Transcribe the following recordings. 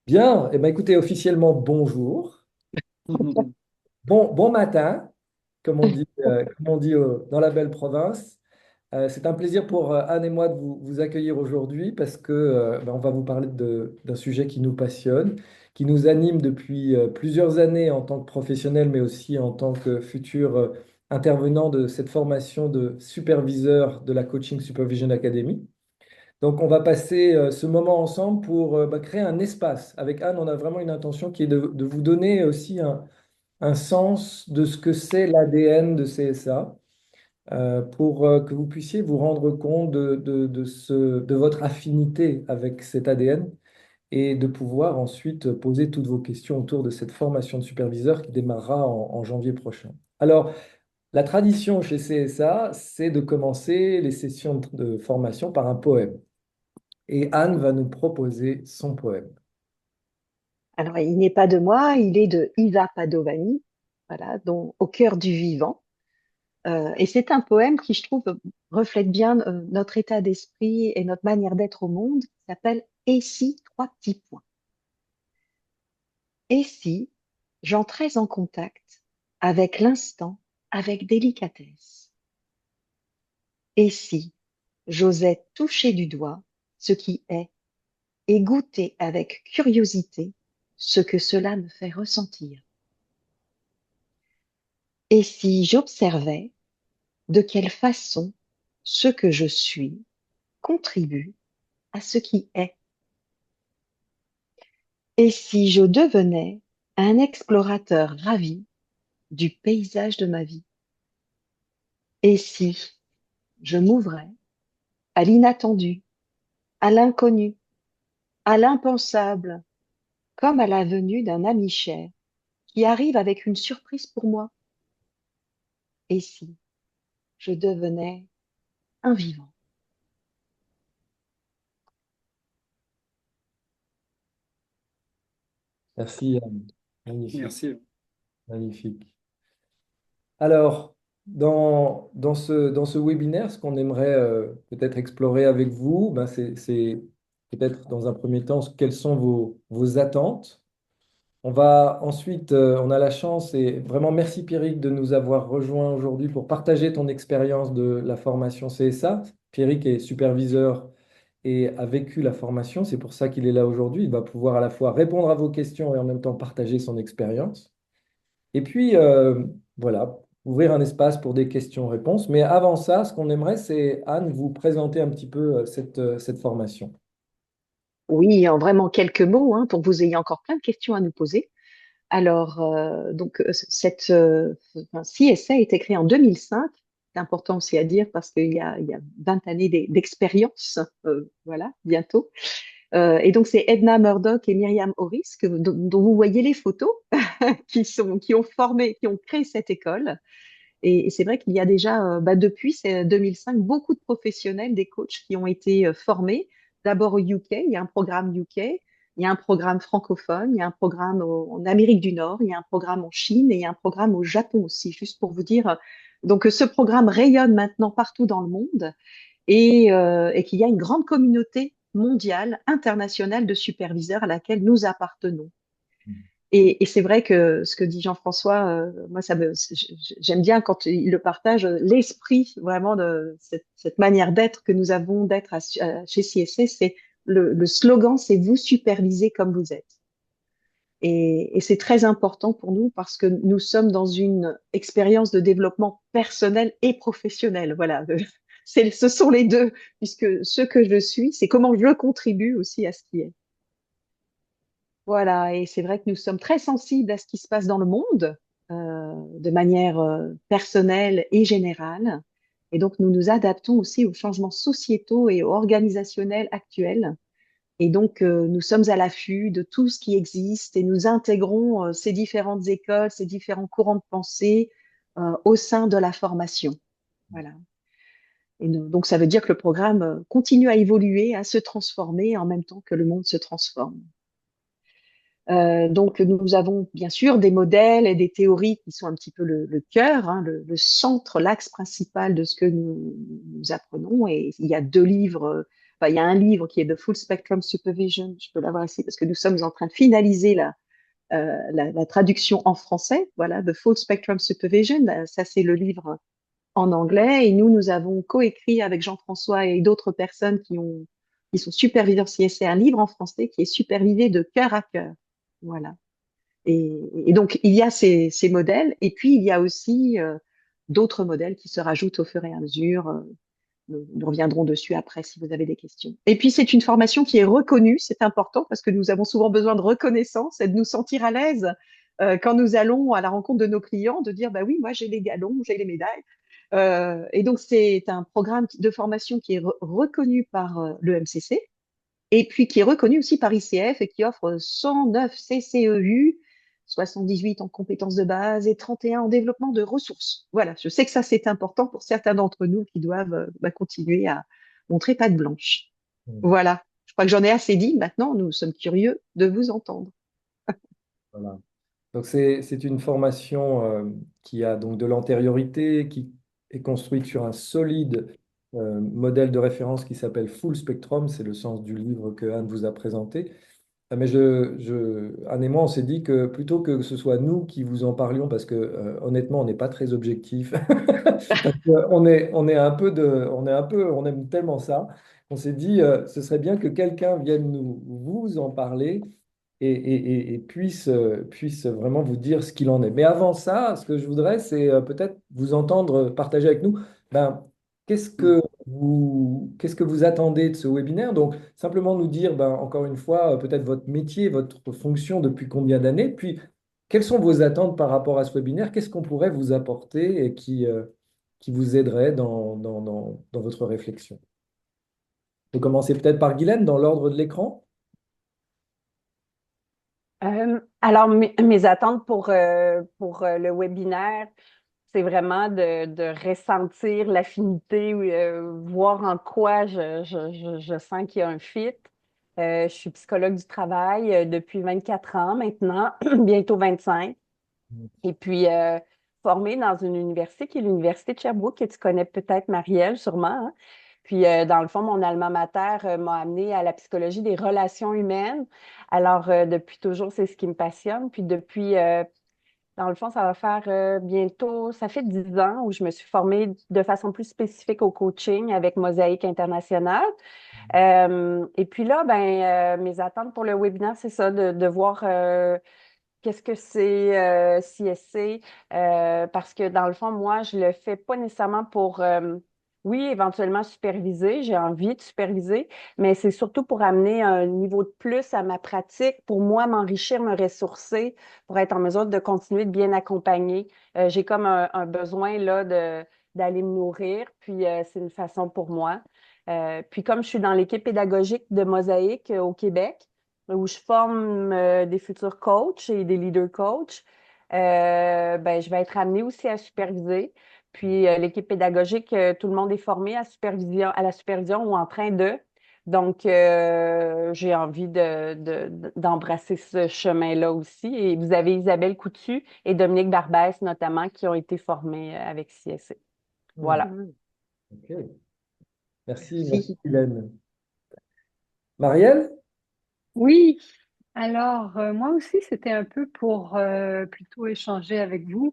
Bien, eh ben, écoutez, officiellement, bonjour. Bon matin, comme on dit dans la belle province. C'est un plaisir pour Anne et moi de vous accueillir aujourd'hui parce que on va vous parler d'un sujet qui nous passionne, qui nous anime depuis plusieurs années en tant que professionnel, mais aussi en tant que futur intervenant de cette formation de superviseur de la Coaching Supervision Academy. Donc, on va passer ce moment ensemble pour créer un espace. Avec Anne, on a vraiment une intention qui est de vous donner aussi un sens de ce que c'est l'ADN de CSA, pour que vous puissiez vous rendre compte de votre affinité avec cet ADN et de pouvoir ensuite poser toutes vos questions autour de cette formation de superviseur qui démarrera en janvier prochain. Alors, la tradition chez CSA, c'est de commencer les sessions de formation par un poème. Et Anne va nous proposer son poème. Alors, il n'est pas de moi, il est de Isa Padovani, voilà, dont Au cœur du vivant. Et c'est un poème qui, je trouve, reflète bien notre état d'esprit et notre manière d'être au monde. Il s'appelle Et si, trois petits points. Et si j'entrais en contact avec l'instant, avec délicatesse. Et si j'osais toucher du doigt ce qui est et goûter avec curiosité ce que cela me fait ressentir. Et si j'observais de quelle façon ce que je suis contribue à ce qui est. Et si je devenais un explorateur ravi du paysage de ma vie. Et si je m'ouvrais à l'inattendu, à l'inconnu, à l'impensable, comme à la venue d'un ami cher qui arrive avec une surprise pour moi. Et si je devenais un vivant. Merci, Anne. Magnifique, Merci. magnifique. Alors, dans ce webinaire, ce qu'on aimerait peut-être explorer avec vous, c'est peut-être dans un premier temps quelles sont vos attentes. On va ensuite, on a la chance et vraiment merci Pierrick de nous avoir rejoints aujourd'hui pour partager ton expérience de la formation CSA. Pierrick est superviseur et a vécu la formation, c'est pour ça qu'il est là aujourd'hui. Il va pouvoir à la fois répondre à vos questions et en même temps partager son expérience. Et puis, voilà, ouvrir un espace pour des questions-réponses. Mais avant ça, ce qu'on aimerait, c'est, Anne, vous présenter un petit peu cette formation. Oui, en vraiment quelques mots, hein, pour que vous ayez encore plein de questions à nous poser. Alors, enfin, CSA a été créé en 2005. C'est important aussi à dire parce qu'il y a 20 années d'expérience, voilà, bientôt. Et donc, c'est Edna Murdoch et Myriam Horis dont vous voyez les photos qui ont formé, qui ont créé cette école. Et c'est vrai qu'il y a déjà, depuis 2005, beaucoup de professionnels, des coachs qui ont été formés. D'abord au UK, il y a un programme UK, il y a un programme francophone, il y a un programme en Amérique du Nord, il y a un programme en Chine et il y a un programme au Japon aussi, juste pour vous dire. Donc, ce programme rayonne maintenant partout dans le monde et qu'il y a une grande communauté mondiale, internationale de superviseurs à laquelle nous appartenons. Et c'est vrai que ce que dit Jean-François, moi, j'aime bien quand il le partage, l'esprit vraiment de cette manière d'être que nous avons d'être chez CSS, c'est le slogan, c'est vous supervisez comme vous êtes. Et c'est très important pour nous parce que nous sommes dans une expérience de développement personnel et professionnel. Voilà, ce sont les deux, puisque ce que je suis, c'est comment je contribue aussi à ce qui est. Voilà, et c'est vrai que nous sommes très sensibles à ce qui se passe dans le monde, de manière personnelle et générale. Et donc, nous nous adaptons aussi aux changements sociétaux et organisationnels actuels. Et donc, nous sommes à l'affût de tout ce qui existe et nous intégrons ces différentes écoles, ces différents courants de pensée au sein de la formation. Voilà. Donc, ça veut dire que le programme continue à évoluer, à se transformer en même temps que le monde se transforme. Donc, nous avons bien sûr des modèles et des théories qui sont un petit peu le cœur, hein, le centre, l'axe principal de ce que nous apprenons. Et il y a deux livres. enfin, il y a un livre qui est de Full Spectrum Supervision, je peux l'avoir ici parce que nous sommes en train de finaliser la traduction en français, voilà, de Full Spectrum Supervision. Ça, c'est le livre en anglais. Et nous avons coécrit avec Jean-François et d'autres personnes qui sont superviseurs CSC un livre en français qui est supervisé de cœur à cœur. Voilà. Et donc, il y a ces modèles, et puis il y a aussi d'autres modèles qui se rajoutent au fur et à mesure. Nous reviendrons dessus après si vous avez des questions. Et puis, c'est une formation qui est reconnue, c'est important parce que nous avons souvent besoin de reconnaissance et de nous sentir à l'aise quand nous allons à la rencontre de nos clients, de dire, bah oui, moi j'ai les galons, j'ai les médailles. Et donc, c'est un programme de formation qui est reconnu par le MCC et puis qui est reconnu aussi par ICF et qui offre 109 CCEU, 78 en compétences de base et 31 en développement de ressources. Voilà, je sais que ça, c'est important pour certains d'entre nous qui doivent continuer à montrer patte blanche. Voilà, je crois que j'en ai assez dit. Maintenant, nous sommes curieux de vous entendre. Voilà. Donc c'est une formation qui a donc de l'antériorité, qui est construite sur un solide modèle de référence qui s'appelle Full Spectrum, c'est le sens du livre que Anne vous a présenté. Mais Anne et moi, on s'est dit que plutôt que ce soit nous qui vous en parlions, parce que honnêtement, on n'est pas très objectif, parce on est un peu on aime tellement ça, on s'est dit, ce serait bien que quelqu'un vienne vous en parler et puisse vraiment vous dire ce qu'il en est. Mais avant ça, ce que je voudrais, c'est peut-être vous entendre partager avec nous, ben, qu'est-ce que vous attendez de ce webinaire? Donc, simplement nous dire, ben, encore une fois, peut-être votre métier, votre fonction depuis combien d'années, puis quelles sont vos attentes par rapport à ce webinaire? Qu'est-ce qu'on pourrait vous apporter et qui vous aiderait dans votre réflexion? On peut commencer peut-être par Guylaine, dans l'ordre de l'écran. Alors, mes attentes pour le webinaire, c'est vraiment de ressentir l'affinité, voir en quoi je sens qu'il y a un fit. Je suis psychologue du travail depuis 24 ans maintenant, bientôt 25. Et puis, formée dans une université qui est l'Université de Sherbrooke, que tu connais peut-être, Marielle, sûrement, hein. Puis, dans le fond, mon alma mater m'a amenée à la psychologie des relations humaines. Alors, depuis toujours, c'est ce qui me passionne. Puis, depuis, dans le fond, ça va faire bientôt, ça fait 10 ans où je me suis formée de façon plus spécifique au coaching avec Mosaïque International. Et puis là, ben, mes attentes pour le webinaire, c'est ça, de voir qu'est-ce que c'est CSC? Parce que dans le fond, moi, je le fais pas nécessairement pour, oui, éventuellement superviser, j'ai envie de superviser, mais c'est surtout pour amener un niveau de plus à ma pratique, pour moi m'enrichir, me ressourcer, pour être en mesure de continuer de bien accompagner. J'ai comme un besoin là d'aller me nourrir, puis c'est une façon pour moi. Puis comme je suis dans l'équipe pédagogique de Mosaïque au Québec, où je forme des futurs coachs et des leader coachs, ben, je vais être amenée aussi à superviser. Puis l'équipe pédagogique, tout le monde est formé à la supervision ou en train de. Donc, j'ai envie d'embrasser ce chemin-là aussi. Et vous avez Isabelle Coutu et Dominique Barbès, notamment, qui ont été formés avec CSC. Hmm, Voilà. Mhm. ok. Merci Merci. Guylaine. Marielle? Oui, alors moi aussi, c'était un peu pour plutôt échanger avec vous.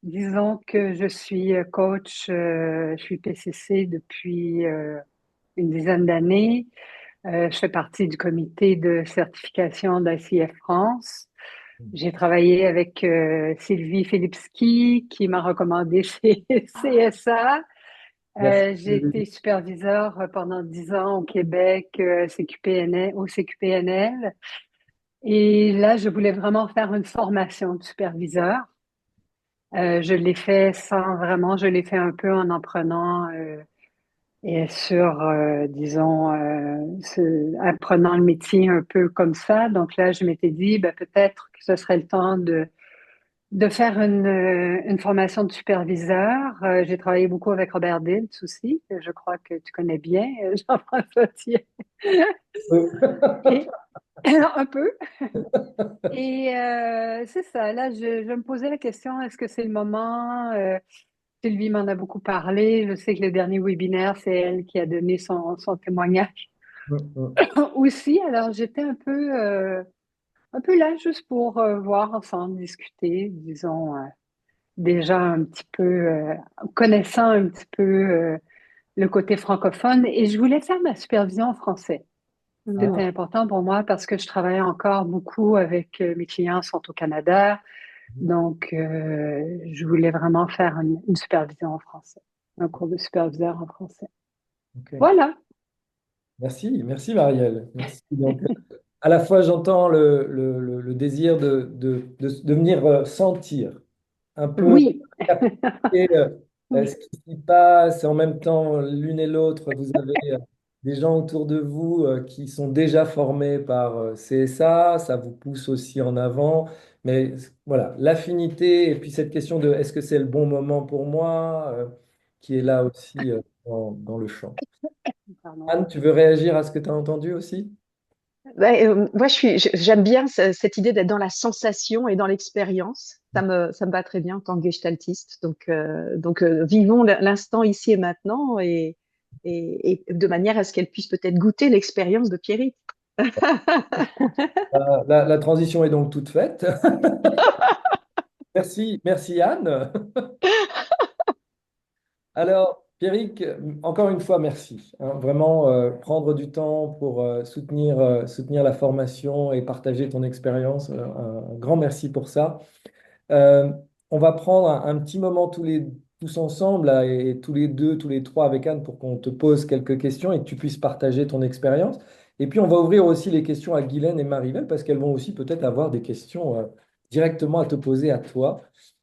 Disons que je suis coach, je suis PCC depuis une dizaine d'années. Je fais partie du comité de certification d'ICF France. J'ai travaillé avec Sylvie Filipski qui m'a recommandé chez CSA. Merci. J'ai été superviseur pendant 10 ans au Québec, CQPNL, au CQPNL. Et là, je voulais vraiment faire une formation de superviseur. Je l'ai fait sans vraiment, je l'ai fait un peu en prenant et sur, disons, apprenant le métier un peu comme ça. Donc là, je m'étais dit, ben, peut-être que ce serait le temps de faire une formation de superviseur. J'ai travaillé beaucoup avec Robert Dilts aussi, que je crois que tu connais bien, Jean-François Thiers. Et, un peu. Et c'est ça, là, je me posais la question, est-ce que c'est le moment? Sylvie m'en a beaucoup parlé. Je sais que le dernier webinaire, c'est elle qui a donné son témoignage Mm. aussi. Alors, j'étais un peu là juste pour voir ensemble, discuter, disons, déjà un petit peu, connaissant un petit peu le côté francophone. Et je voulais faire ma supervision en français. C'était Ah, Mhm. important pour moi parce que je travaille encore beaucoup avec mes clients sont au Canada. Donc, je voulais vraiment faire une supervision en français, un cours de superviseur en français. ok. Voilà. Merci, merci Marielle. Merci. Donc, à la fois, j'entends le désir de venir sentir un peu, Oui. capter ce qui s'y passe. En même temps, l'une et l'autre, vous avez des gens autour de vous qui sont déjà formés par CSA. Ça vous pousse aussi en avant. Mais voilà, l'affinité et puis cette question de est-ce que c'est le bon moment pour moi qui est là aussi dans le champ. Pardon. Anne, tu veux réagir à ce que tu as entendu aussi? Moi, j'aime bien cette idée d'être dans la sensation et dans l'expérience. Ça me va très bien en tant que gestaltiste. Donc, vivons l'instant ici et maintenant et de manière à ce qu'elle puisse peut-être goûter l'expérience de Pierrick. La transition est donc toute faite. Merci, merci Anne. Alors, Pierrick, encore une fois, merci. Hein. Vraiment, prendre du temps pour soutenir la formation et partager ton expérience. Un grand merci pour ça. Euh, on va prendre un petit moment tous ensemble, là, et tous les deux, tous les trois avec Anne pour qu'on te pose quelques questions et que tu puisses partager ton expérience. Et puis, on va ouvrir aussi les questions à Guylaine et Marivelle parce qu'elles vont aussi peut-être avoir des questions directement à te poser à toi.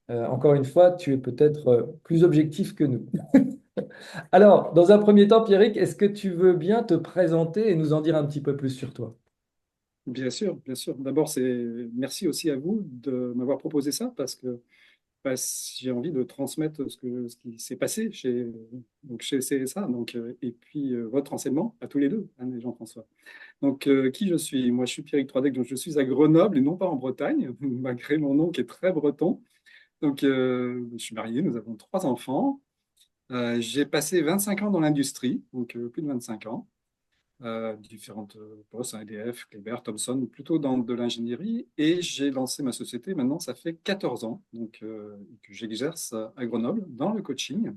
Encore une fois, tu es peut-être plus objectif que nous. Alors, dans un premier temps, Pierrick, est-ce que tu veux bien te présenter et nous en dire un petit peu plus sur toi? Bien sûr, bien sûr. D'abord, merci aussi à vous de m'avoir proposé ça parce que j'ai envie de transmettre ce qui s'est passé chez CSA et puis votre enseignement à tous les deux, Anne et Jean-François. Donc, qui je suis? Moi, je suis Pierrick Troidec, donc je suis à Grenoble et non pas en Bretagne, malgré mon nom qui est très breton. Donc, je suis marié, nous avons 3 enfants. J'ai passé 25 ans dans l'industrie, donc plus de 25 ans. Différentes postes, hein, EDF, Kleber, Thomson, plutôt dans de l'ingénierie. Et j'ai lancé ma société, maintenant, ça fait 14 ans que j'exerce à Grenoble dans le coaching.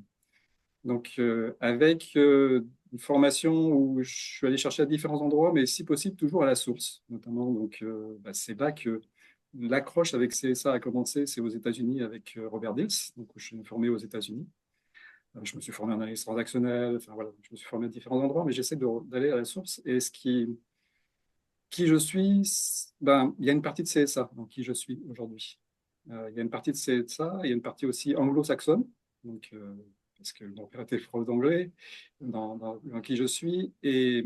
Donc, avec une formation où je suis allé chercher à différents endroits, mais si possible, toujours à la source, notamment. Donc, c'est là que l'accroche avec CSA a commencé, c'est aux États-Unis avec Robert Dills. Donc, je suis formé aux États-Unis. Je me suis formé en analyse transactionnelle, enfin voilà, je me suis formé à différents endroits, mais j'essaie d'aller à la source. Et qui je suis, ben, il y a une partie de CSA, donc qui je suis aujourd'hui. Il y a une partie de CSA, il y a une partie aussi anglo-saxonne, donc, parce que mon père était prof d'anglais, dans qui je suis, et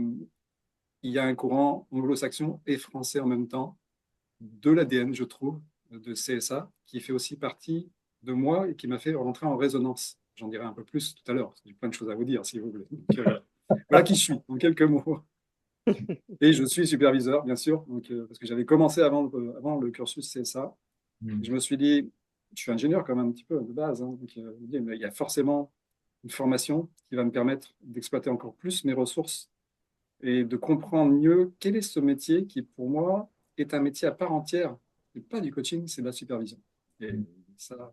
il y a un courant anglo-saxon et français en même temps, de l'ADN, je trouve, de CSA, qui fait aussi partie de moi et qui m'a fait rentrer en résonance. J'en dirai un peu plus tout à l'heure, parce que j'ai plein de choses à vous dire, si vous voulez. Donc, voilà qui je suis, en quelques mots. Et je suis superviseur, bien sûr, donc, parce que j'avais commencé avant le cursus CSA. Je me suis dit, je suis ingénieur quand même un petit peu de base, hein, donc, je me dis, mais il y a forcément une formation qui va me permettre d'exploiter encore plus mes ressources et de comprendre mieux quel est ce métier qui, pour moi, est un métier à part entière. Ce n'est pas du coaching, c'est de la supervision. Et ça,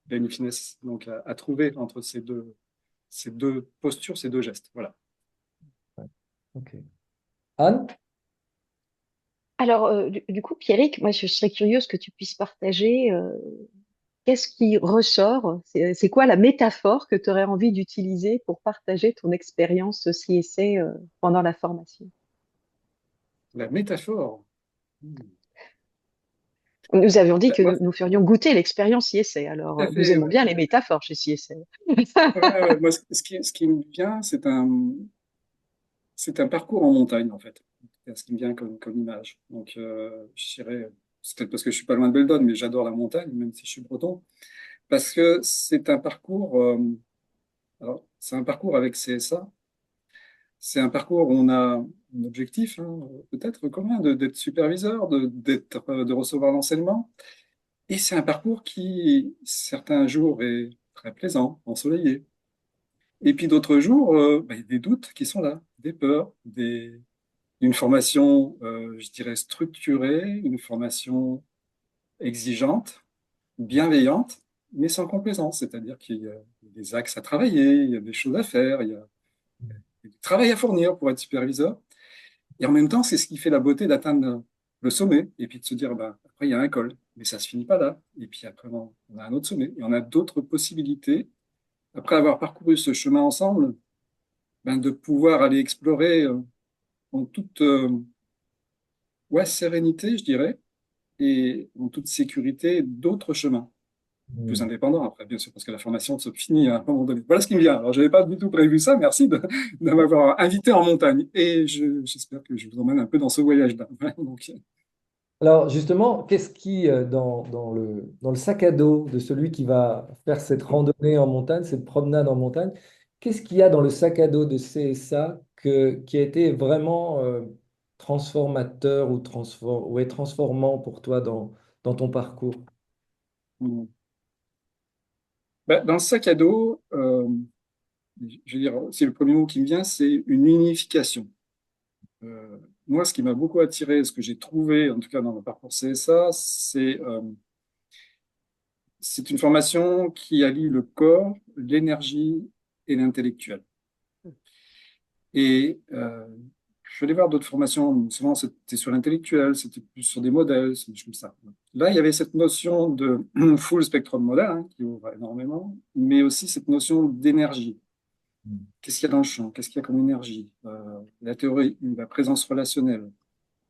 il y a une finesse donc, à trouver entre ces deux postures, ces deux gestes. Voilà. Ok. Anne? Alors, du coup, Pierrick, moi, je serais curieuse que tu puisses partager qu'est-ce qui ressort? C'est quoi la métaphore que tu aurais envie d'utiliser pour partager ton expérience CSA pendant la formation? La métaphore. Nous avions dit Ben, moi, que nous ferions goûter l'expérience CSA. Alors, tout à nous fait. aimons Ouais, bien les métaphores chez CSA. ouais, ouais. Moi, ce qui me vient, c'est un parcours en montagne, en fait. C'est ce qui me vient comme image. Donc, je dirais, c'est peut-être parce que je suis pas loin de Beldon, mais j'adore la montagne, même si je suis breton. Parce que c'est un parcours, alors, c'est un parcours avec CSA. C'est un parcours où on a un objectif, hein, peut-être commun, d'être superviseur, de recevoir l'enseignement. Et c'est un parcours qui, certains jours, est très plaisant, ensoleillé. Et puis d'autres jours, il y a des doutes qui sont là, des peurs, une formation, je dirais, structurée, une formation exigeante, bienveillante, mais sans complaisance. C'est-à-dire qu'il y a des axes à travailler, il y a des choses à faire, il y a du travail à fournir pour être superviseur. Et en même temps, c'est ce qui fait la beauté d'atteindre le sommet et puis de se dire, bah, après, il y a un col, mais ça ne se finit pas là. Et puis après, on a un autre sommet et on a d'autres possibilités. Après avoir parcouru ce chemin ensemble, ben, de pouvoir aller explorer en toute ouais, sérénité, je dirais, et en toute sécurité d'autres chemins, plus Hmm. indépendants après, bien sûr, parce que la formation se finit à un moment donné. Voilà ce qui me vient. Alors, je n'avais pas du tout prévu ça. Merci de m'avoir invité en montagne. Et j'espère que je vous emmène un peu dans ce voyage-là. Donc, Alors justement, qu'est-ce qui, dans le sac à dos de celui qui va faire cette randonnée en montagne, cette promenade en montagne, qu'est-ce qu'il y a dans le sac à dos de CSA qui a été vraiment transformateur ou ouais, transformant pour toi dans ton parcours? ben, dans le sac à dos, je veux dire, c'est le premier mot qui me vient, c'est une unification. Euh, Moi, ce qui m'a beaucoup attiré, ce que j'ai trouvé, en tout cas dans le parcours CSA, c'est une formation qui allie le corps, l'énergie et l'intellectuel. Et je suis allé voir d'autres formations, souvent c'était sur l'intellectuel, c'était plus sur des modèles, c'est des choses comme ça. Là, il y avait cette notion de full spectrum modèle, hein, qui ouvre énormément, mais aussi cette notion d'énergie. Qu'est-ce qu'il y a dans le champ? Qu'est-ce qu'il y a comme énergie? La théorie, la présence relationnelle.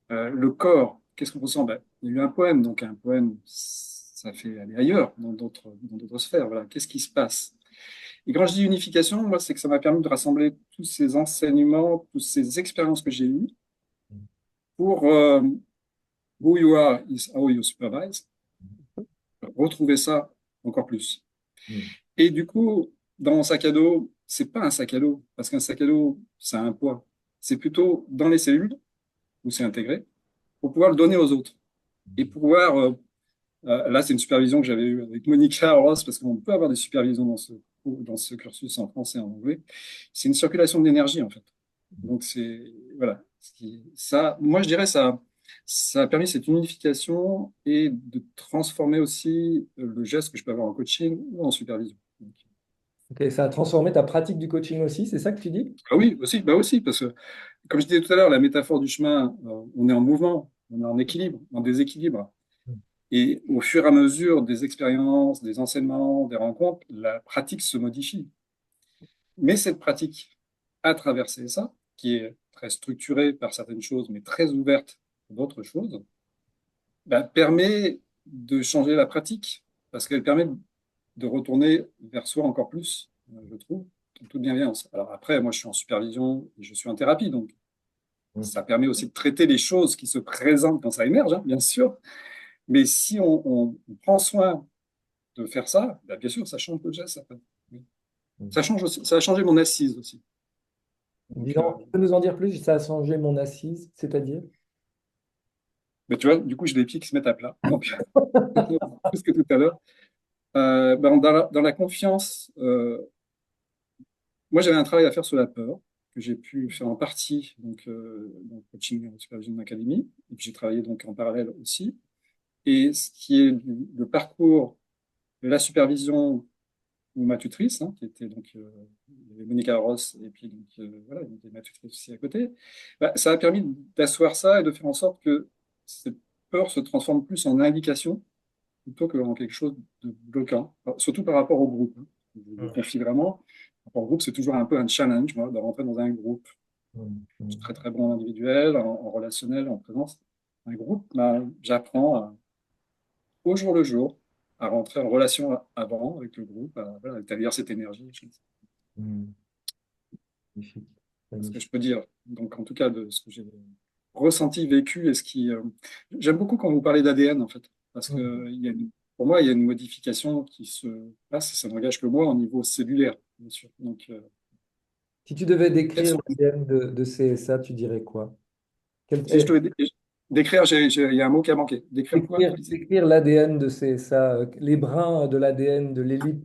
Le corps, qu'est-ce qu'on ressent? Ben, il y a eu un poème, donc un poème, ça fait aller ailleurs, dans d'autres sphères. Voilà. Qu'est-ce qui se passe? Et quand je dis unification, moi, c'est que ça m'a permis de rassembler tous ces enseignements, toutes ces expériences que j'ai eues pour who you are is how you supervise, retrouver ça encore plus. Hmm. Et du coup, dans mon sac à dos, c'est pas un sac à dos, parce qu'un sac à dos, ça a un poids. C'est plutôt dans les cellules où c'est intégré, pour pouvoir le donner aux autres. Et pouvoir, là, c'est une supervision que j'avais eue avec Monica Ross, parce qu'on peut avoir des supervisions dans ce cursus en français et en anglais. C'est une circulation d'énergie, en fait. Donc, voilà. Ça, moi, je dirais, ça a permis cette unification et de transformer aussi le geste que je peux avoir en coaching ou en supervision. Ok, ça a transformé ta pratique du coaching aussi, c'est ça que tu dis? Ah oui, aussi, bah aussi, parce que, comme je disais tout à l'heure, la métaphore du chemin, on est en mouvement, on est en équilibre, en déséquilibre. Et au fur et à mesure des expériences, des enseignements, des rencontres, la pratique se modifie. Mais cette pratique, à travers ça, qui est très structurée par certaines choses, mais très ouverte pour d'autres choses, bah, permet de changer la pratique, parce qu'elle permet de retourner vers soi encore plus, je trouve, en toute bienveillance. Alors après, moi, je suis en supervision et je suis en thérapie, donc Hmm. ça permet aussi de traiter les choses qui se présentent quand ça émerge, hein, bien sûr. Mais si on prend soin de faire ça, bah, bien sûr, ça change le geste après. Oui. Ça change aussi, ça a changé mon assise aussi. Dis Donc, donc, tu peux nous en dire plus? Ça a changé mon assise, c'est-à-dire? mais tu vois, du coup, j'ai des pieds qui se mettent à plat. Donc, plus que tout à l'heure. Ben, dans la confiance, moi, j'avais un travail à faire sur la peur que j'ai pu faire en partie dans le coaching en supervision d'académie. Et puis, j'ai travaillé donc en parallèle aussi. Et ce qui est le parcours de la supervision ou ma tutrice, hein, qui était donc il y avait Monica Ross et puis donc, voilà, il y avait ma tutrice aussi à côté, bah, ça a permis d'asseoir ça et de faire en sorte que cette peur se transforme plus en indication plutôt qu'en quelque chose de bloquant, alors, surtout par rapport au groupe, hein. Je vous Hmm. confie vraiment, par rapport au groupe, c'est toujours un peu un challenge, moi, de rentrer dans un groupe. Hmm. Je suis Hmm. très très bon en individuel, en relationnel, en présence. Un groupe, bah, j'apprends au jour le jour à rentrer en relation avant avec le groupe, à, voilà, à établir cette énergie. Hmm. Magnifique. Ce que Magnifique. je peux dire. Donc, en tout cas, de ce que j'ai ressenti, vécu, et ce qui. J'aime beaucoup quand vous parlez d'ADN, en fait, parce Hmm. que pour moi, il y a une modification qui se passe, et ça n'engage que moi au niveau cellulaire, bien sûr. Donc, Si tu devais quels décrire sont- l'ADN de CSA, tu dirais quoi? si je devais décrire, il y a un mot qui a manqué. Décrire quoi, tu disais? Décrire l'ADN de CSA, les brins de l'ADN de l'élite.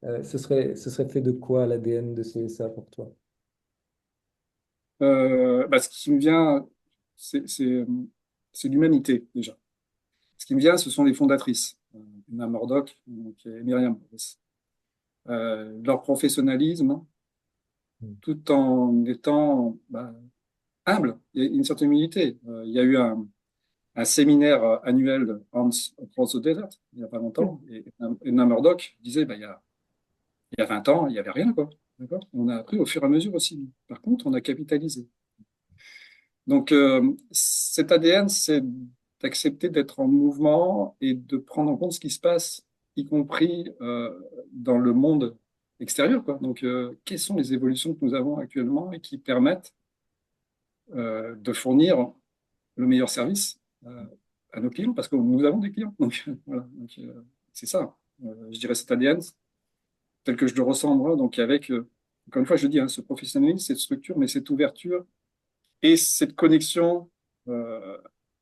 Ce serait fait de quoi l'ADN de CSA pour toi? Ce qui me vient, c'est c'est- c'est l'humanité, déjà. Ce qui me vient, ce sont les fondatrices, Edna Murdoch donc, et Myriam Morris. Leur professionnalisme, Mm. tout en étant humble, il y a une certaine humilité. Il y a eu un séminaire annuel de Hans Across the Desert, il n'y a pas longtemps, et Edna Murdoch disait, il y a 20 ans, il n'y avait rien, quoi. D'accord? On a appris au fur et à mesure aussi. Par contre, on a capitalisé. Donc, cet ADN, c'est d'accepter d'être en mouvement et de prendre en compte ce qui se passe, y compris dans le monde extérieur, quoi. Donc, quelles sont les évolutions que nous avons actuellement et qui permettent de fournir le meilleur service à nos clients, parce que nous avons des clients. Donc, voilà. Donc, c'est ça. Je dirais cet ADN tel que je le ressens moi, donc avec, encore une fois, je dis, hein, ce professionnalisme, cette structure, mais cette ouverture et cette connexion,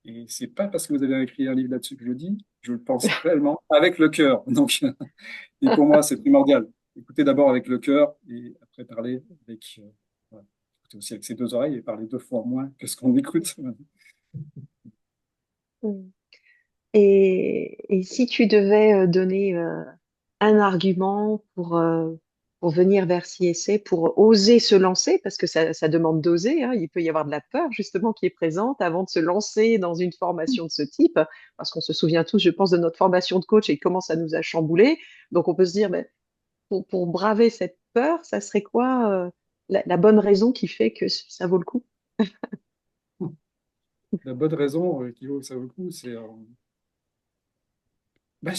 et c'est pas parce que vous avez écrit un livre là-dessus que je le dis, je le pense réellement avec le cœur. Donc, et pour moi, c'est primordial. Écoutez d'abord avec le cœur et après parler avec, voilà. Écoutez aussi avec ses deux oreilles et parler deux fois moins que ce qu'on écoute. Mm. Et si tu devais donner un argument pour venir vers CSA, pour oser se lancer, parce que ça demande d'oser, hein, il peut y avoir de la peur justement qui est présente avant de se lancer dans une formation de ce type, parce qu'on se souvient tous, je pense, de notre formation de coach et comment ça nous a chamboulé. Donc on peut se dire, ben, pour braver cette peur, ça serait quoi la bonne raison qui fait que ça vaut le coup? La bonne raison qui vaut que ça vaut le coup, je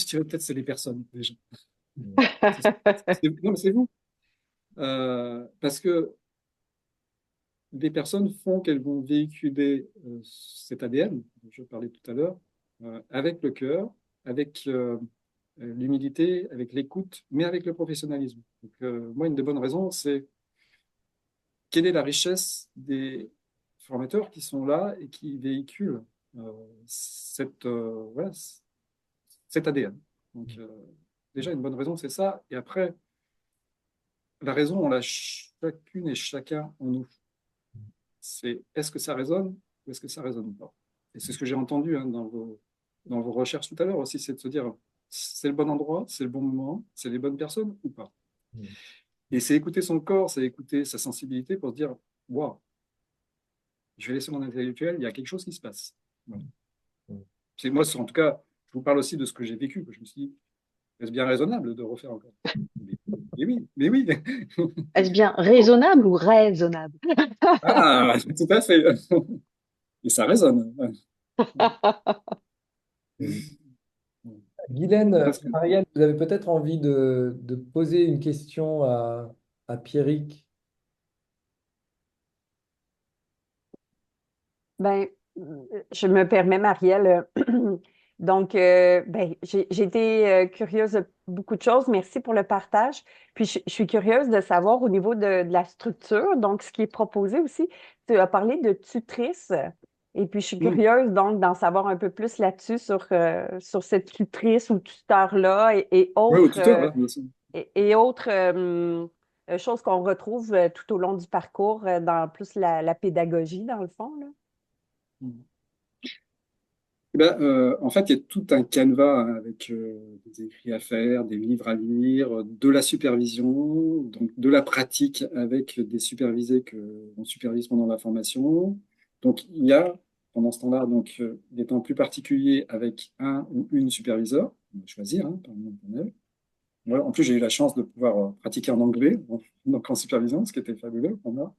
dirais peut-être c'est les personnes déjà. Mm. Non, mais c'est vous. Parce que des personnes font qu'elles vont véhiculer cet ADN, dont je parlais tout à l'heure, avec le cœur, avec l'humilité, avec l'écoute, mais avec le professionnalisme. Donc, moi, une des bonnes raisons, c'est quelle est la richesse des formateurs qui sont là et qui véhiculent euh, voilà, cet ADN. Donc, déjà, une bonne raison, c'est ça. Et après, la raison, on l'a chacune et chacun en nous. C'est est-ce que ça résonne ou est-ce que ça résonne pas? Et c'est ce que j'ai entendu hein, dans vos recherches tout à l'heure aussi, c'est de se dire c'est le bon endroit, c'est le bon moment, c'est les bonnes personnes ou pas. Mm. Et c'est écouter son corps, c'est écouter sa sensibilité pour se dire waouh, je vais laisser mon intellectuel, il y a quelque chose qui se passe. Voilà. Mm. C'est moi, en tout cas, je vous parle aussi de ce que j'ai vécu, que je me suis dit est-ce bien raisonnable de refaire encore? Mais oui, mais oui. Est-ce bien raisonnable ou raisonnable? Ah, tout à fait. Et ça résonne. Mm. Guylaine, Parce que Marielle, vous avez peut-être envie de poser une question à Pierrick. Ben, je me permets, Marielle. Donc, j'ai été curieuse de beaucoup de choses. Merci pour le partage. Puis, je suis curieuse de savoir au niveau de la structure, donc ce qui est proposé aussi. Tu as parlé de tutrice. Et puis, je suis Hmm. curieuse donc d'en savoir un peu plus là-dessus sur cette tutrice ou tuteur-là Ouais, au tuteur, là, bien sûr. et autres choses qu'on retrouve tout au long du parcours dans plus la pédagogie, dans le fond, là. Hmm. En fait, il y a tout un canevas hein, avec des écrits à faire, des livres à lire, de la supervision, donc de la pratique avec des supervisés que on supervise pendant la formation. Donc, il y a pendant ce temps-là donc des temps plus particuliers avec un ou une superviseur, on va choisir hein, parmi un panel. Voilà. En plus, j'ai eu la chance de pouvoir pratiquer en anglais, donc en supervision, ce qui était fabuleux pour moi.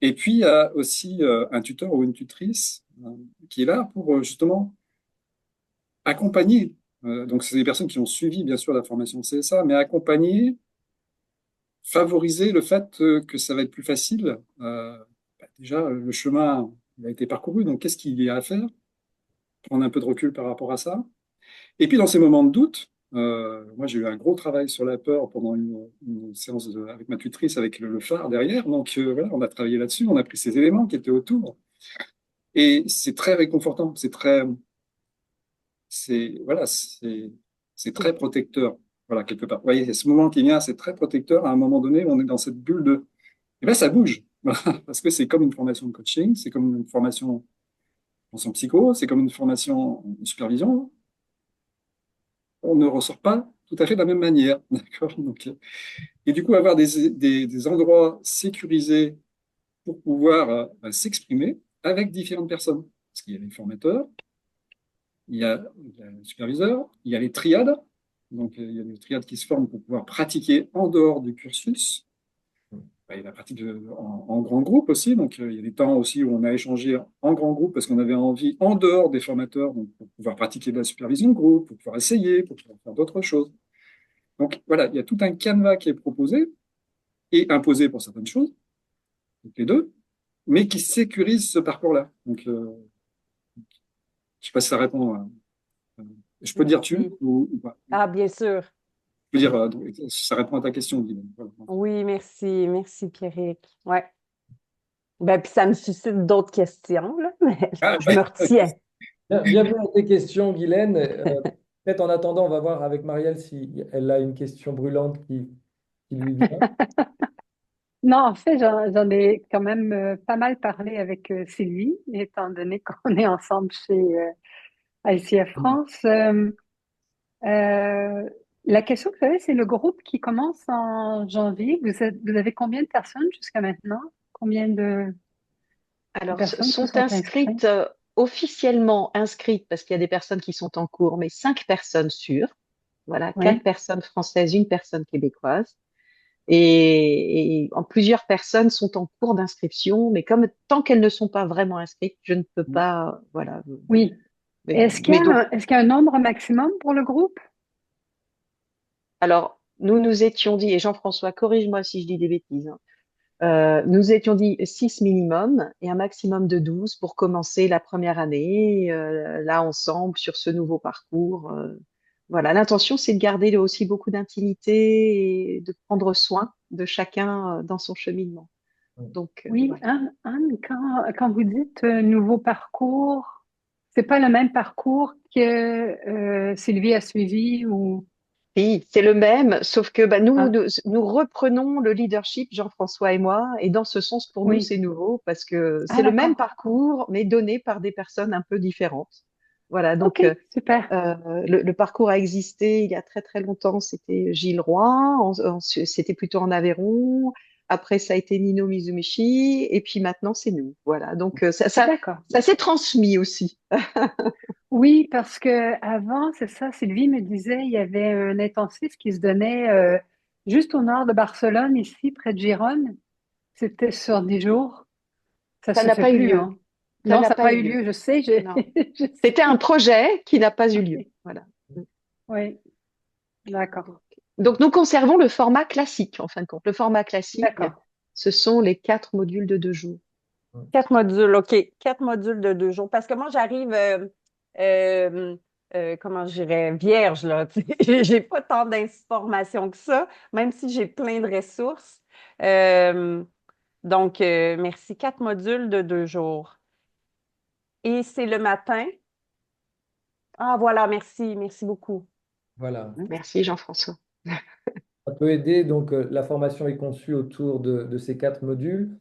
Et puis, il y a aussi un tuteur ou une tutrice qui est là pour justement accompagner. Donc, c'est des personnes qui ont suivi, bien sûr, la formation de CSA, mais accompagner, favoriser le fait que ça va être plus facile. Déjà, le chemin il a été parcouru, donc qu'est-ce qu'il y a à faire? Prendre un peu de recul par rapport à ça. Et puis, dans ces moments de doute, moi, j'ai eu un gros travail sur la peur pendant une séance avec ma tutrice, avec le phare derrière. Donc, voilà, on a travaillé là-dessus, on a pris ces éléments qui étaient autour. Et c'est très réconfortant, voilà, c'est très protecteur. Voilà, quelque part. Vous voyez, c'est ce moment qui vient, c'est très protecteur. À un moment donné, on est dans cette bulle de... Et là, ça bouge. Voilà, parce que c'est comme une formation de coaching, c'est comme une formation en psycho, c'est comme une formation en supervision. On ne ressort pas tout à fait de la même manière. D'accord? Donc, et du coup, avoir des endroits sécurisés pour pouvoir s'exprimer avec différentes personnes. Parce qu'il y a les formateurs, il y a le superviseur, il y a les triades. Donc, il y a des triades qui se forment pour pouvoir pratiquer en dehors du cursus. Il y a la pratique en grand groupe aussi. Donc, il y a des temps aussi où on a échangé en grand groupe parce qu'on avait envie, en dehors des formateurs, donc, pour pouvoir pratiquer de la supervision de groupe, pour pouvoir essayer, pour pouvoir faire d'autres choses. Donc, voilà, il y a tout un canevas qui est proposé et imposé pour certaines choses, donc les deux, mais qui sécurise ce parcours-là. Donc, je ne sais pas si ça répond à... Je peux dire tu Merci. ou pas. Ah, bien sûr. Je peux dire, ça répond à ta question, Dylan. Voilà. Oui, merci. Merci, Pierrick. Ouais. Ben, puis ça me suscite d'autres questions, là, mais Ah, je me retiens. Bienvenue à tes questions, Guylaine. Peut-être en attendant, on va voir avec Marielle si elle a une question brûlante qui lui vient. Non, en fait, j'en ai quand même pas mal parlé avec Sylvie, étant donné qu'on est ensemble chez ICF France. Euh, la question que j'avais, c'est le groupe qui commence en janvier. Vous avez combien de personnes jusqu'à maintenant? Combien de Alors, personnes qui sont sont inscrites? inscrites, officiellement inscrites, parce qu'il y a des personnes qui sont en cours, mais 5 personnes sûres. Voilà, quatre Oui. personnes françaises, une personne québécoise. Et en plusieurs personnes sont en cours d'inscription, mais comme tant qu'elles ne sont pas vraiment inscrites, je ne peux pas, voilà. Oui. Mais donc, Est-ce qu'il y a un nombre maximum pour le groupe? alors, nous nous étions dit, et Jean-François, corrige-moi si je dis des bêtises, hein, nous étions dit 6 minimum et un maximum de 12 pour commencer la première année, là, ensemble, sur ce nouveau parcours. Voilà, l'intention, c'est de garder aussi beaucoup d'intimité et de prendre soin de chacun dans son cheminement. Donc, Oui, voilà. Anne, quand vous dites nouveau parcours, c'est pas le même parcours que Sylvie a suivi ou... Oui, c'est le même, sauf que bah, Ah, nous reprenons le leadership, Jean-François et moi, et dans ce sens, pour nous, oui. c'est nouveau parce que c'est Ah, le même d'accord. parcours, mais donné par des personnes un peu différentes. Voilà, OK, donc super. le parcours a existé il y a très très longtemps, c'était Gilles Roy, c'était plutôt en Aveyron, après ça a été Nino Mizumichi, et puis maintenant c'est nous. Voilà, donc D'accord. ça s'est transmis aussi. Oui, parce que avant, c'est ça, Sylvie me disait, il y avait un intensif qui se donnait juste au nord de Barcelone, ici, près de Gérone. C'était sur 10 jours. Ça Ça se n'a fait pas eu plus, lieu. hein. Ça Non, n'a ça n'a pas pas eu eu lieu. lieu, je sais, Non. je C'était un sais. projet qui n'a pas eu lieu. OK. Voilà. Oui, d'accord. Donc, nous conservons le format classique, en fin de compte. Le format classique, D'accord. ce sont les 4 modules de 2 jours. 4 modules, OK. 4 modules de 2 jours. Parce que moi, j'arrive, euh, comment je dirais, vierge, là. Tu sais. J'ai pas tant d'informations que ça, même si j'ai plein de ressources. Euh, donc, merci. 4 modules de 2 jours. Et c'est le matin. Ah, voilà, merci. Merci beaucoup. Voilà. Merci Jean-François. Ça peut aider. Donc, la formation est conçue autour de ces 4 modules.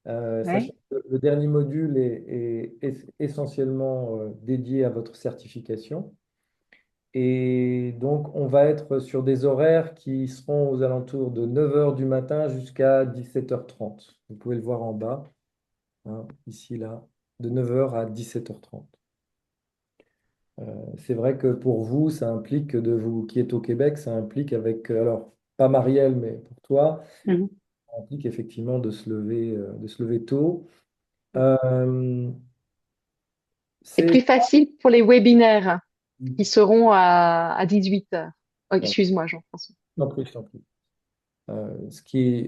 Sachant Oui. que le dernier module est essentiellement dédié à votre certification. Et donc, on va être sur des horaires qui seront aux alentours de 9 heures du matin jusqu'à 17h30. Vous pouvez le voir en bas, hein, ici, là, de 9 heures à 17h30. C'est vrai que pour vous, ça implique de vous qui êtes au Québec, ça implique avec, alors, pas Marielle, mais pour toi, Mhm. ça implique effectivement de se lever tôt. Euh, C'est plus c'est facile pour les webinaires qui seront à 18 heures. Oh, excuse-moi Jean-François. T'en prie, je t'en prie.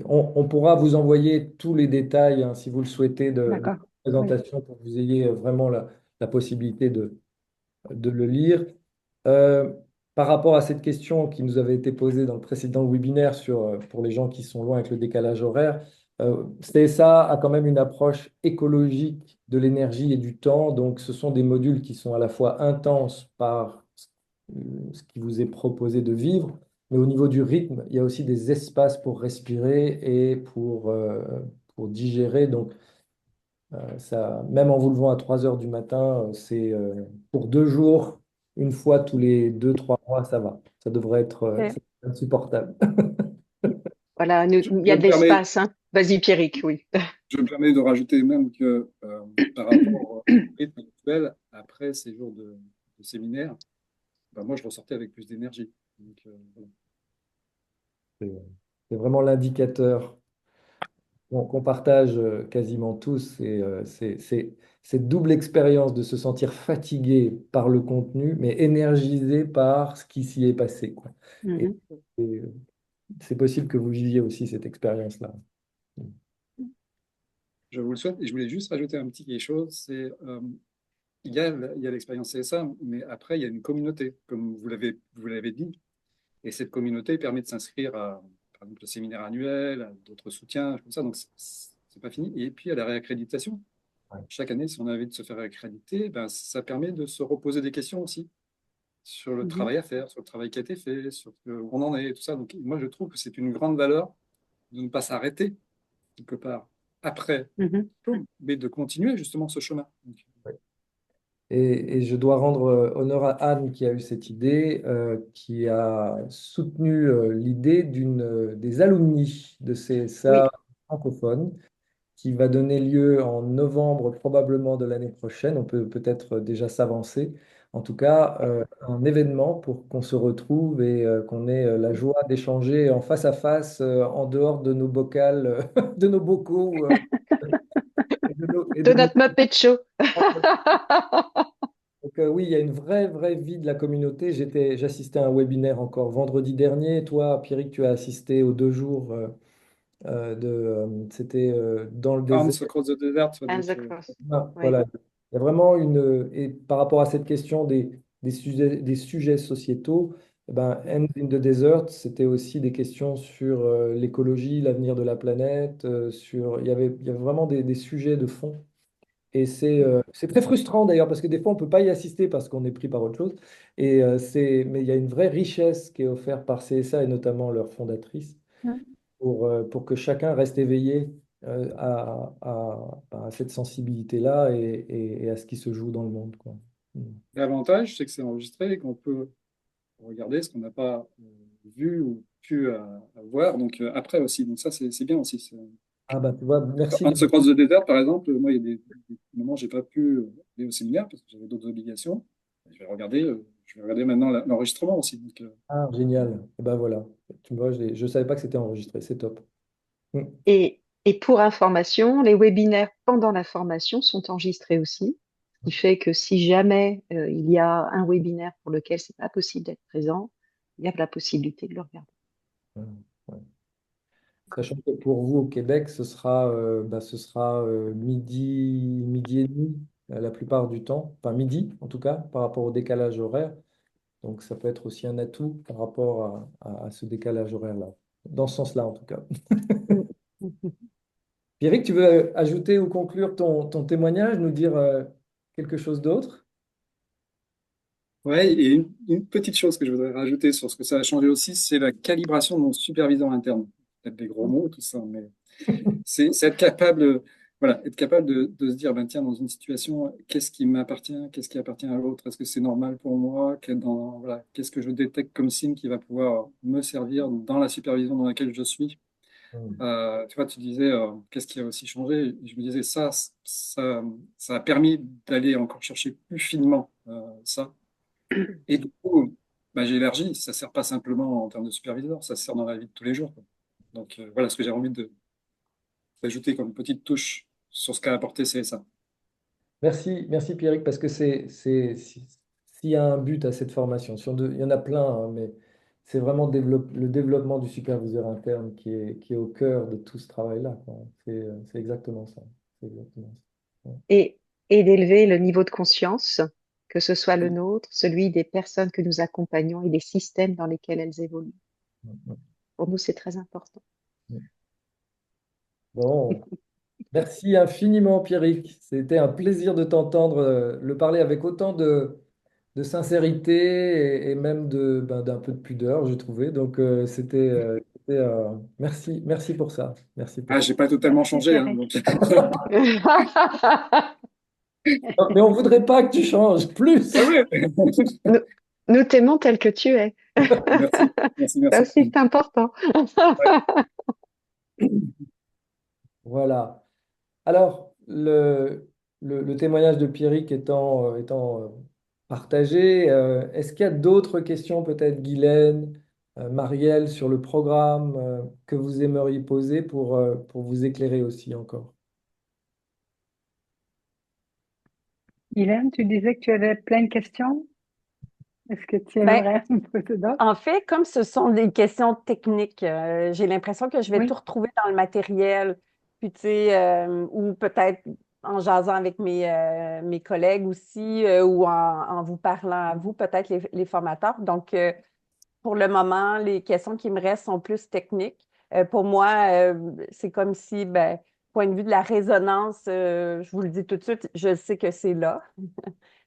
On pourra vous envoyer tous les détails, hein, si vous le souhaitez, de D'accord. la Oui. présentation pour que vous ayez vraiment la possibilité de le lire. Euh, Par rapport à cette question qui nous avait été posée dans le précédent webinaire pour les gens qui sont loin avec le décalage horaire, CSA a quand même une approche écologique de l'énergie et du temps. Donc, ce sont des modules qui sont à la fois intenses par ce qui vous est proposé de vivre, Mais au niveau du rythme, il y a aussi des espaces pour respirer et pour digérer. Donc, ça, même en vous levant à 3 heures du matin, c'est pour 2 jours, une fois tous les 2, 3 mois, ça va. Ça devrait être supportable. Voilà, il y Je a de me permets, l'espace, hein. Vas-y, Pierrick, oui. je me permets de rajouter même que par rapport au rythme actuel, après ces jours de séminaire, ben moi, je ressortais avec plus d'énergie. Donc, voilà. C'est c'est vraiment l'indicateur qu'on partage quasiment tous. C'est cette double expérience de se sentir fatigué par le contenu, mais énergisé par ce qui s'y est passé, quoi. Et, Mhm. et, c'est possible que vous viviez aussi cette expérience-là. Je vous le souhaite. Et je voulais juste rajouter un petit quelque chose. C'est il y a l'expérience CSA, mais après, il y a une communauté, comme vous l'avez dit. Et cette communauté permet de s'inscrire à, par exemple, le séminaire annuel, à d'autres soutiens, comme ça. Donc, c'est pas fini. Et puis, à la réaccréditation. Ouais. Chaque année, si on a envie de se faire accréditer, ben, ça permet de se reposer des questions aussi sur le Mhm. travail à faire, sur le travail qui a été fait, sur où on en est, tout ça. Donc, moi, je trouve que c'est une grande valeur de ne pas s'arrêter quelque part après, Mhm. mais de continuer justement ce chemin. Donc, Et je dois rendre honneur à Anne qui a eu cette idée, qui a soutenu l'idée des alumni de Oui. CSA francophones, qui va donner lieu en novembre probablement de l'année prochaine. On peut peut-être déjà s'avancer. En tout cas, un événement pour qu'on se retrouve et qu'on ait la joie d'échanger en face à face, en dehors de nos bocals, de nos bocaux et De de nos... notre Muppet Show. Donc, oui, il y a une vraie vie de la communauté. J'assistais à un webinaire encore vendredi dernier. Toi, Pierrick, tu as assisté aux 2 jours c'était dans le désert. Hans Across the Desert, And donc, the Cross. Ah, Oui. voilà. Il y a vraiment et par rapport à cette question des sujets sociétaux, eh ben, End in the Desert, c'était aussi des questions sur l'écologie, l'avenir de la planète, il y avait vraiment des sujets de fond. Et c'est très frustrant d'ailleurs, parce que des fois, on ne peut pas y assister parce qu'on est pris par autre chose. Mais il y a une vraie richesse qui est offerte par CSA et notamment leur fondatrice pour que chacun reste éveillé à cette sensibilité-là et à ce qui se joue dans le monde, quoi. Mm. l'avantage, c'est que c'est enregistré et qu'on peut regarder ce qu'on n'a pas vu ou pu voir donc, après aussi. Donc ça, c'est bien aussi. Ah bah, tu vois, merci Hans de... Across the Desert, par exemple, moi, il y a des moments où j'ai pas pu aller au séminaire parce que j'avais d'autres obligations. Je vais regarder maintenant l'enregistrement aussi. Donc, Ah, génial. Et ben voilà. Tu vois, je ne savais pas que c'était enregistré. C'est top. Mm. Et pour information, les webinaires pendant la formation sont enregistrés aussi. Ce qui fait que si jamais il y a un webinaire pour lequel c'est pas possible d'être présent, il y a la possibilité de le regarder. Mm. Ouais. Sachant que pour vous au Québec, ce sera midi et demi la plupart du temps, enfin midi en tout cas, par rapport au décalage horaire. Donc ça peut être aussi un atout par rapport à ce décalage horaire-là, dans ce sens-là en tout cas. Mm. Mhm. Pierrick, tu veux ajouter ou conclure ton témoignage, nous dire quelque chose d'autre? ouais, et une petite chose que je voudrais rajouter sur ce que ça a changé aussi, c'est la calibration de mon superviseur interne. Peut-être des gros mots, tout ça, mais c'est être capable, voilà, être capable de se dire, ben tiens, dans une situation, qu'est-ce qui m'appartient, qu'est-ce qui appartient à l'autre, est-ce que c'est normal pour moi, voilà, qu'est-ce que je détecte comme signe qui va pouvoir me servir dans la supervision dans laquelle je suis. Mm. Tu vois, tu disais, qu'est-ce qui a aussi changé? Et je me disais, ça a permis d'aller encore chercher plus finement ça. Et du coup, bah, j'ai élargi, ça sert pas simplement en termes de superviseur, ça sert dans la vie de tous les jours, quoi. Donc voilà ce que j'ai envie d'ajouter comme petite touche sur ce qu'a apporté CSA. Merci Pierrick, parce que s'il y a un but à cette formation, il y en a plein, hein, mais c'est vraiment le développement du superviseur interne qui est au cœur de tout ce travail-là, quoi. C'est exactement ça. C'est exactement ça. Ouais. Et, et d'élever le niveau de conscience, que ce soit le nôtre, celui des personnes que nous accompagnons et des systèmes dans lesquels elles évoluent. Mm, Pour nous, c'est très important. mm. Bon, merci infiniment Pierrick. C'était un plaisir de t'entendre le parler avec autant de sincérité et même d'un peu de pudeur, j'ai trouvé. Donc, merci, merci pour ça. Merci pour Ah, ça. j'ai pas totalement Merci, changé, hein, Pierrick. donc. Mais on voudrait pas que tu changes plus. Ah ouais. Nous, nous t'aimons tel que tu es. Merci, merci, Ça merci. aussi, c'est important. Ouais. Voilà. Alors, le témoignage de Pierrick étant partagé, est-ce qu'il y a d'autres questions, peut-être Guylaine, Marielle, sur le programme que vous aimeriez poser pour vous éclairer aussi encore? Hélène, tu disais que tu avais plein de questions. Est-ce que tu Ben, aimerais me poser d'autres? en fait, comme ce sont des questions techniques, j'ai l'impression que je vais tout Oui, retrouver dans le matériel, puis tu sais, ou peut-être en jasant avec mes collègues aussi, ou en vous parlant à vous, peut-être les formateurs. Donc, pour le moment, les questions qui me restent sont plus techniques. Pour moi, c'est comme si, ben, point de vue de la résonance, je vous le dis tout de suite, je sais que c'est là,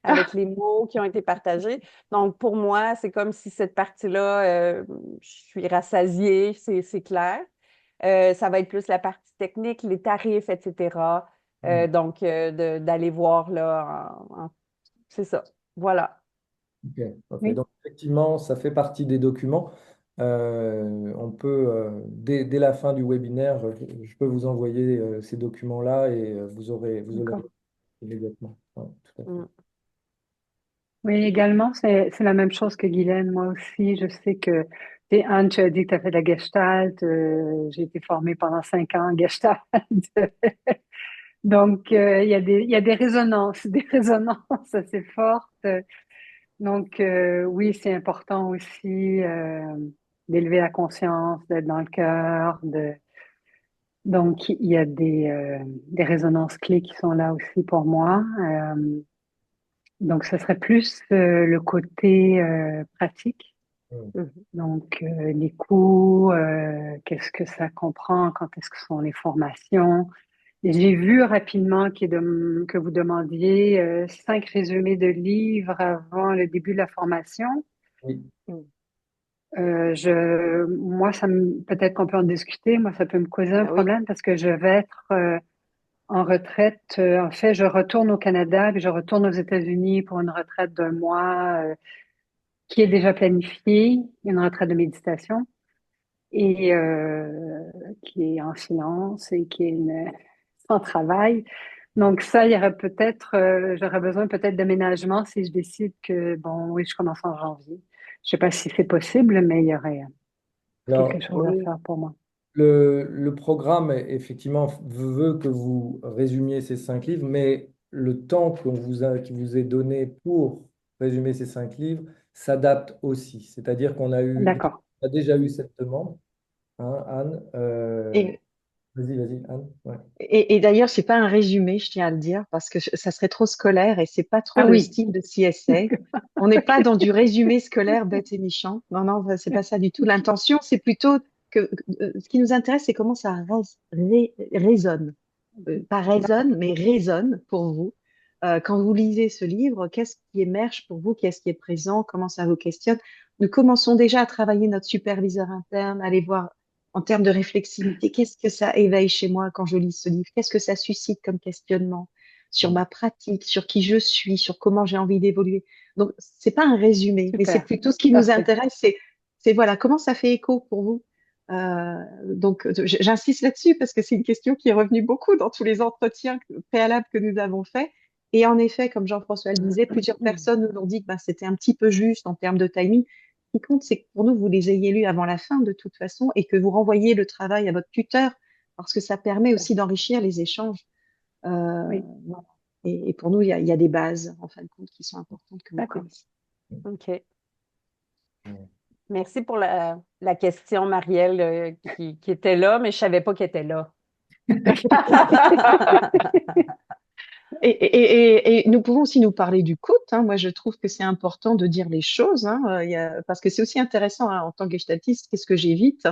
avec les mots qui ont été partagés. Donc, pour moi, c'est comme si cette partie-là, je suis rassasiée, c'est clair. Ça va être plus la partie technique, les tarifs, etc. Hmm. Donc, d'aller voir là, c'est ça. Voilà. Ok, ok. oui, Donc, effectivement, ça fait partie des documents. On peut, dès la fin du webinaire, je peux vous envoyer ces documents-là et vous aurez d'accord. immédiatement. Ouais, tout à fait. Mm. Oui, également, c'est la même chose que Guylaine. Moi aussi, je sais que, et Anne, tu as dit que tu as fait de la Gestalt. J'ai été formée pendant 5 ans en Gestalt. Donc, il y a des résonances, des résonances assez fortes. Donc, oui, c'est important aussi d'élever la conscience, d'être dans le cœur. Donc, il y a des résonances clés qui sont là aussi pour moi. Donc, ce serait plus le côté pratique. Hmm. Mhm. Donc, les coûts, qu'est-ce que ça comprend, quand est-ce que sont les formations. Et j'ai vu rapidement que vous demandiez 5 résumés de livres avant le début de la formation. Oui. Mm. Moi, peut-être qu'on peut en discuter. Moi, ça peut me causer un Ben oui. problème parce que je vais être en retraite. En fait, je retourne au Canada, puis je retourne aux États-Unis pour une retraite d'1 mois qui est déjà planifiée, une retraite de méditation et qui est en finance et qui est sans travail. Donc ça, il y aurait peut-être, j'aurais besoin peut-être d'aménagement si je décide que, bon, oui, je commence en janvier. Je sais pas si c'est possible, mais il y aurait quelque Alors, chose à faire pour moi. le programme, effectivement, veut que vous résumiez ces 5 livres, mais le temps qui vous est donné pour résumer ces 5 livres s'adapte aussi. C'est-à-dire D'accord. on a déjà eu cette demande, hein, Anne. Et, Vas-y, vas-y, Anne. Ouais. et d'ailleurs, c'est pas un résumé, je tiens à le dire, parce que ça serait trop scolaire et c'est pas trop Ah le oui, style de CSA. On n'est pas dans du résumé scolaire bête et méchant. Non, non, c'est pas ça du tout. L'intention, c'est plutôt que ce qui nous intéresse, c'est comment ça résonne. Pas résonne, mais résonne pour vous. Quand vous lisez ce livre, qu'est-ce qui émerge pour vous? Qu'est-ce qui est présent? Comment ça vous questionne? Nous commençons déjà à travailler notre superviseur interne, aller voir en termes de réflexivité, qu'est-ce que ça éveille chez moi quand je lis ce livre? Qu'est-ce que ça suscite comme questionnement sur ma pratique, sur qui je suis, sur comment j'ai envie d'évoluer? Donc, c'est pas un résumé, mais c'est super, plutôt ce qui nous parfait. intéresse, c'est voilà, comment ça fait écho pour vous? Donc, j'insiste là-dessus parce que c'est une question qui est revenue beaucoup dans tous les entretiens préalables que nous avons faits. Et en effet, comme Jean-François le disait, plusieurs personnes nous ont dit que ben, c'était un petit peu juste en termes de timing. Ce qui compte, c'est que pour nous, vous les ayez lus avant la fin de toute façon et que vous renvoyiez le travail à votre tuteur parce que ça permet aussi d'enrichir les échanges. Oui, Voilà. Et pour nous, il y a des bases, en fin de compte, qui sont importantes que vous d'accord. connaissez. OK. Merci pour la question, Marielle, qui était là, mais je ne savais pas qu'elle était là. Et nous pouvons aussi nous parler du coût, hein. Moi, je trouve que c'est important de dire les choses, hein. Parce que c'est aussi intéressant, hein, en tant que gestaltiste, qu'est-ce que j'évite?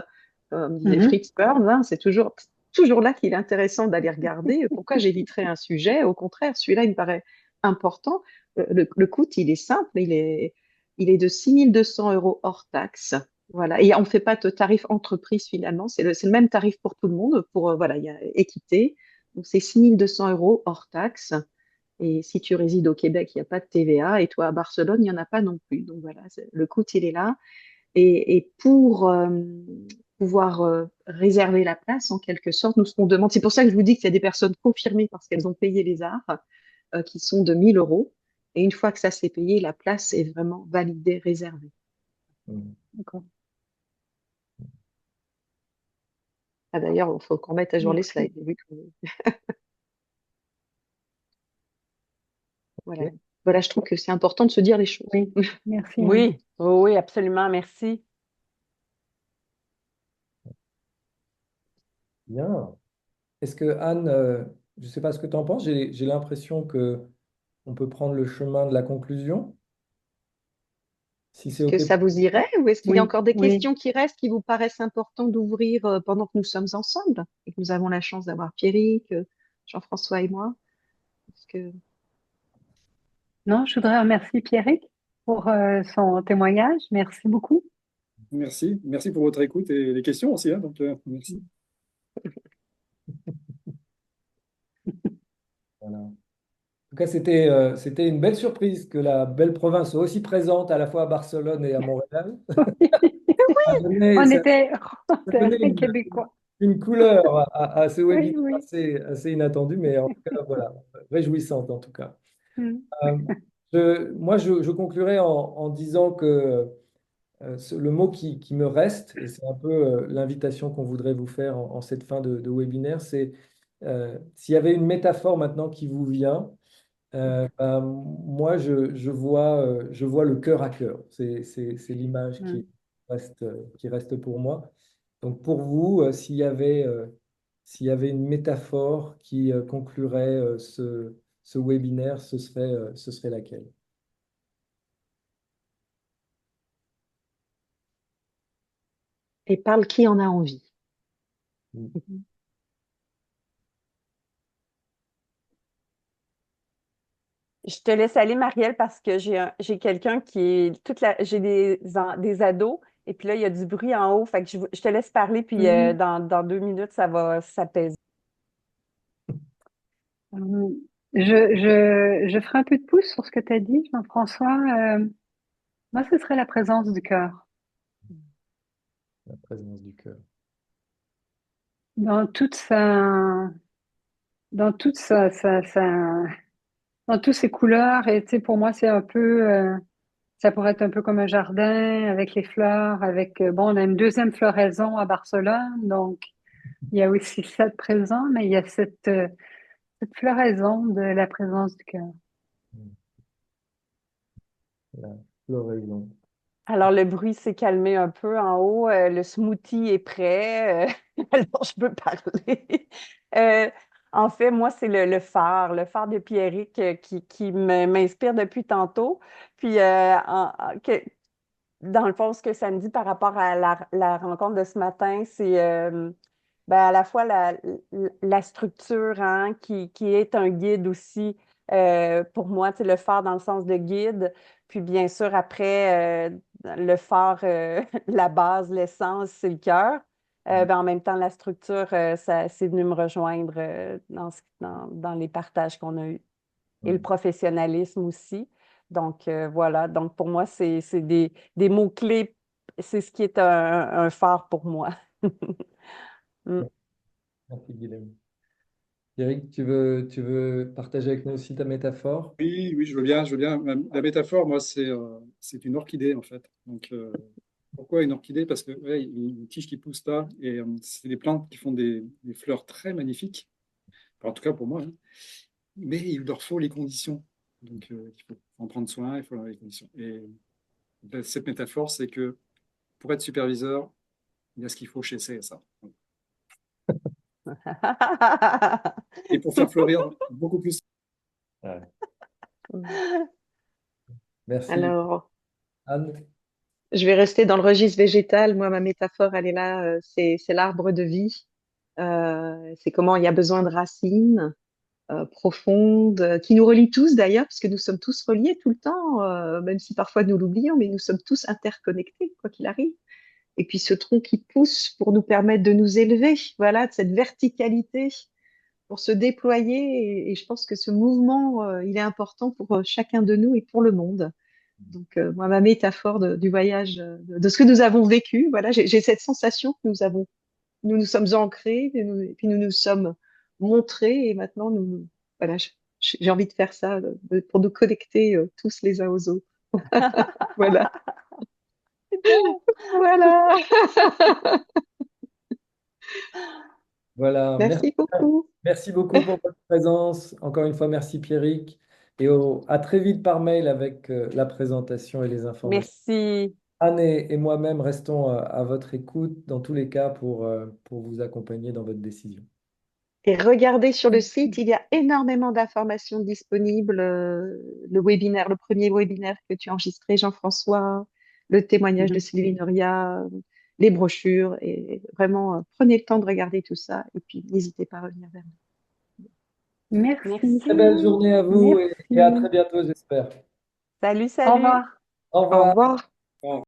Comme disait Mhm. Fritz Perls, hein, c'est toujours là qu'il est intéressant d'aller regarder. Pourquoi j'éviterais un sujet? Au contraire, celui-là, il me paraît important. le coût, il est simple, il est de 6 200 € hors taxe. Voilà. Et on ne fait pas de tarif entreprise finalement, c'est le même tarif pour tout le monde, voilà, il y a équité. Donc c'est 6 200 € hors taxe. Et si tu résides au Québec, il n'y a pas de TVA. Et toi, à Barcelone, il n'y en a pas non plus. Donc voilà, le coût, il est là. Et pour pouvoir réserver la place, en quelque sorte, nous, ce qu'on demande, c'est pour ça que je vous dis qu'il y a des personnes confirmées parce qu'elles ont payé les arts, qui sont de 1 000 €. Et une fois que ça s'est payé, la place est vraiment validée, réservée. Mhm. D'accord. Ah, d'ailleurs, il faut qu'on mette à jour les Merci. slides. Voilà. Ok. Voilà, je trouve que c'est important de se dire les choses. Oui, merci Anne. Oui, oui, oui, absolument, merci. Bien. Est-ce que Anne, je ne sais pas ce que tu en penses, j'ai l'impression que on peut prendre le chemin de la conclusion, si c'est Est-ce que OK. ça vous irait ou est-ce qu'il y a Oui, encore des oui. questions qui restent qui vous paraissent importantes d'ouvrir pendant que nous sommes ensemble et que nous avons la chance d'avoir Pierrick, Jean-François et moi? Est-ce que... Non, je voudrais remercier Pierrick pour son témoignage. Merci beaucoup. Merci. Merci pour votre écoute et les questions aussi, hein, donc, merci. Voilà. En tout cas, c'était une belle surprise que la belle province soit aussi présente à la fois à Barcelone et à Montréal. Ça a donné, On ça était, on a donné était québécois. une couleur à ce Oui, webinaire oui. assez inattendu, mais en tout cas, voilà, réjouissante en tout cas. Mm. Euh, moi, je conclurai en disant que le mot qui me reste, et c'est un peu l'invitation qu'on voudrait vous faire en cette fin de webinaire, c'est s'il y avait une métaphore maintenant qui vous vient, ben, moi je vois le cœur à cœur. C'est l'image Mm. qui reste pour moi. Donc pour vous, s'il y avait une métaphore qui conclurait ce webinaire, ce serait laquelle? Et parle qui en a envie. Je te laisse aller, Marielle, parce que j'ai quelqu'un qui est j'ai des ados, et puis là, il y a du bruit en haut. Fait que je te laisse parler, puis Mm. dans 2 minutes, ça va s'apaiser. Mm. Je ferai un peu de pouce sur ce que tu as dit, Jean-François. Moi, ce serait la présence du cœur La présence du cœur. dans toute sa, dans toute dans toutes ses couleurs. Et tu sais, pour moi, c'est un peu, ça pourrait être un peu comme un jardin avec les fleurs, bon, on a une deuxième floraison à Barcelone, donc il y a aussi ça de présent, mais il y a cette floraison de la présence du cœur. La floraison. Alors, le bruit s'est calmé un peu en haut. Le smoothie est prêt. Alors, je peux parler. Euh, En fait, moi, c'est le phare de Pierrick qui m'inspire depuis tantôt. Puis, dans le fond, ce que ça me dit par rapport à la rencontre de ce matin, c'est ben, à la fois la structure, hein, qui est un guide aussi pour moi, tu sais, le phare dans le sens de guide. Puis bien sûr, après, le phare, la base, l'essence, c'est le cœur. Ben, en même temps, la structure, c'est venu me rejoindre dans les partages qu'on a eus. Et le professionnalisme aussi. Donc, voilà. Donc, pour moi, c'est des mots-clés. C'est ce qui est un phare pour moi. Mm. Merci, Guilhem. Eric, tu veux partager avec nous aussi ta métaphore? Oui, oui, je veux bien, je veux bien. La métaphore, moi, c'est une orchidée, en fait. Donc, pourquoi une orchidée? Parce que ouais, il y a une tige qui pousse là, et c'est des plantes qui font des fleurs très magnifiques. Enfin, en tout cas pour moi, hein. Mais il leur faut les conditions. Donc, il faut en prendre soin, il faut avoir les conditions. Et cette métaphore, c'est que pour être superviseur, il y a ce qu'il faut chez CSA. Et pour faire fleurir beaucoup plus. Ouais. Merci. Alors, Anne? je vais rester dans le registre végétal. Moi, ma métaphore, elle est là. C'est l'arbre de vie. C'est comment il y a besoin de racines. profonde, qui nous relie tous d'ailleurs, parce que nous sommes tous reliés tout le temps, même si parfois nous l'oublions, mais nous sommes tous interconnectés, quoi qu'il arrive. Et puis ce tronc qui pousse pour nous permettre de nous élever, voilà, de cette verticalité pour se déployer. Et je pense que ce mouvement, il est important pour chacun de nous et pour le monde. Donc, moi, ma métaphore du voyage, de ce que nous avons vécu, voilà, j'ai cette sensation que nous nous sommes ancrés, et puis nous nous sommes montrés, et maintenant, voilà, j'ai envie de faire ça pour nous connecter tous les uns aux autres. Voilà, C'est beau. voilà. Voilà, Merci beaucoup. merci beaucoup pour votre présence. Encore une fois, merci Pierrick. Et à très vite par mail avec la présentation et les informations. Merci. Anne et moi-même restons à votre écoute dans tous les cas pour vous accompagner dans votre décision. Et regardez sur le site, il y a énormément d'informations disponibles. Le webinaire, le premier webinaire que tu as enregistré, Jean-François, le témoignage de Sylvie Noria, les brochures. Et vraiment, prenez le temps de regarder tout ça. Et puis, n'hésitez pas à revenir vers Merci. Très belle Merci. journée à vous et à très Merci. bientôt, j'espère. Salut, Au salut. revoir. Au nous. Au revoir. revoir.